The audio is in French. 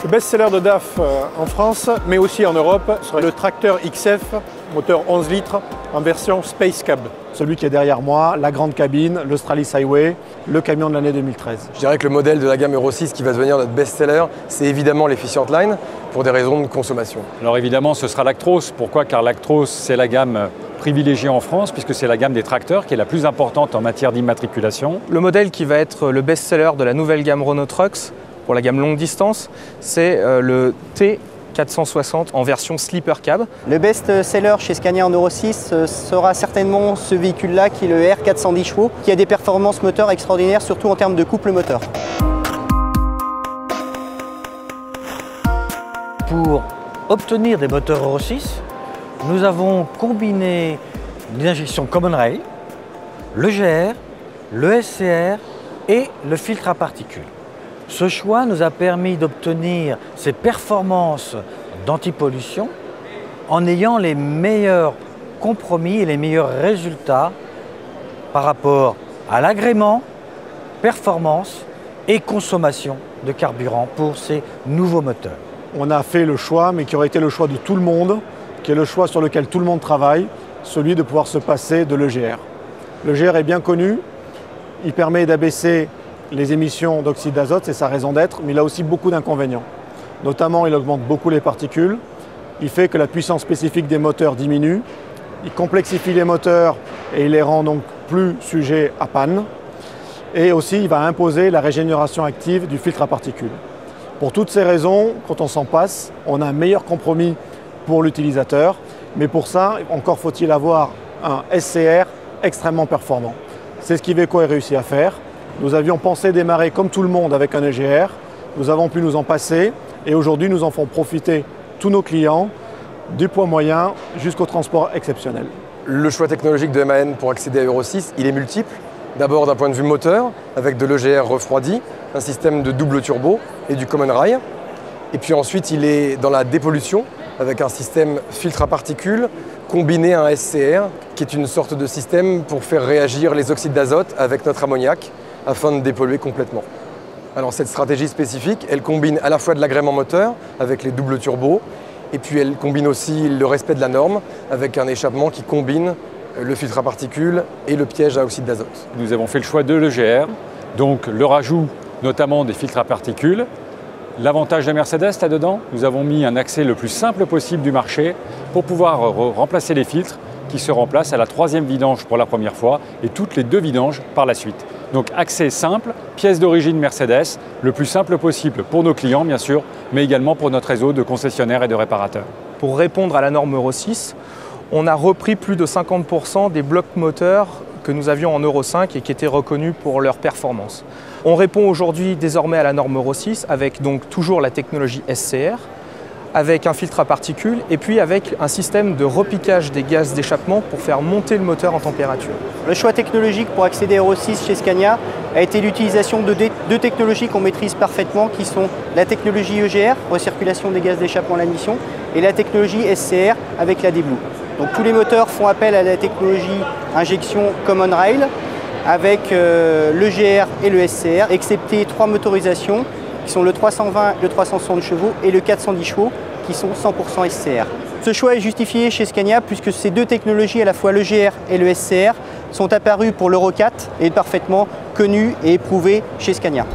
Le best-seller de DAF en France, mais aussi en Europe, serait le tracteur XF, moteur 11 litres, en version Space Cab. Celui qui est derrière moi, la grande cabine, le Stralis Highway, le camion de l'année 2013. Je dirais que le modèle de la gamme Euro 6 qui va devenir notre best-seller, c'est évidemment l'Efficient Line, pour des raisons de consommation. Alors évidemment, ce sera l'Actros. Pourquoi? Car l'Actros, c'est la gamme privilégiée en France, puisque c'est la gamme des tracteurs qui est la plus importante en matière d'immatriculation. Le modèle qui va être le best-seller de la nouvelle gamme Renault Trucks, pour la gamme longue distance, c'est le T460 en version Sleeper Cab. Le best-seller chez Scania en Euro 6 sera certainement ce véhicule-là, qui est le R410 chevaux, qui a des performances moteurs extraordinaires, surtout en termes de couple moteur. Pour obtenir des moteurs Euro 6, nous avons combiné l'injection Common Rail, le GR, le SCR et le filtre à particules. Ce choix nous a permis d'obtenir ces performances d'antipollution en ayant les meilleurs compromis et les meilleurs résultats par rapport à l'agrément, performance et consommation de carburant pour ces nouveaux moteurs. On a fait le choix, mais qui aurait été le choix de tout le monde, qui est le choix sur lequel tout le monde travaille, celui de pouvoir se passer de l'EGR. L'EGR est bien connu, il permet d'abaisser les émissions d'oxyde d'azote, c'est sa raison d'être, mais il a aussi beaucoup d'inconvénients. Notamment, il augmente beaucoup les particules, il fait que la puissance spécifique des moteurs diminue, il complexifie les moteurs et il les rend donc plus sujets à panne. Et aussi, il va imposer la régénération active du filtre à particules. Pour toutes ces raisons, quand on s'en passe, on a un meilleur compromis pour l'utilisateur, mais pour ça, encore faut-il avoir un SCR extrêmement performant. C'est ce qu'Iveco a réussi à faire. Nous avions pensé démarrer comme tout le monde avec un EGR, nous avons pu nous en passer et aujourd'hui nous en faisons profiter tous nos clients, du poids moyen jusqu'au transport exceptionnel. Le choix technologique de MAN pour accéder à Euro 6, il est multiple. D'abord d'un point de vue moteur, avec de l'EGR refroidi, un système de double turbo et du Common Rail. Et puis ensuite, il est dans la dépollution, avec un système filtre à particules combiné à un SCR, qui est une sorte de système pour faire réagir les oxydes d'azote avec notre ammoniac, afin de dépolluer complètement. Alors cette stratégie spécifique, elle combine à la fois de l'agrément moteur, avec les doubles turbos, et puis elle combine aussi le respect de la norme, avec un échappement qui combine le filtre à particules et le piège à oxyde d'azote. Nous avons fait le choix de l'EGR, donc le rajout notamment des filtres à particules. L'avantage de Mercedes là-dedans, nous avons mis un accès le plus simple possible du marché pour pouvoir remplacer les filtres qui se remplacent à la 3e vidange pour la première fois et toutes les 2 vidanges par la suite. Donc accès simple, pièce d'origine Mercedes, le plus simple possible pour nos clients bien sûr, mais également pour notre réseau de concessionnaires et de réparateurs. Pour répondre à la norme Euro 6, on a repris plus de 50% des blocs moteurs que nous avions en Euro 5 et qui étaient reconnus pour leur performance. On répond aujourd'hui désormais à la norme Euro 6 avec donc toujours la technologie SCR, avec un filtre à particules et puis avec un système de repiquage des gaz d'échappement pour faire monter le moteur en température. Le choix technologique pour accéder à Euro 6 chez Scania a été l'utilisation de deux technologies qu'on maîtrise parfaitement, qui sont la technologie EGR, recirculation des gaz d'échappement à l'admission, et la technologie SCR avec la D-Blue. Donc tous les moteurs font appel à la technologie injection Common Rail avec l'EGR et le SCR, excepté 3 motorisations qui sont le 320, le 360 chevaux et le 410 chevaux qui sont 100% SCR. Ce choix est justifié chez Scania puisque ces deux technologies, à la fois l'EGR et le SCR, sont apparues pour l'Euro 4 et parfaitement connues et éprouvées chez Scania.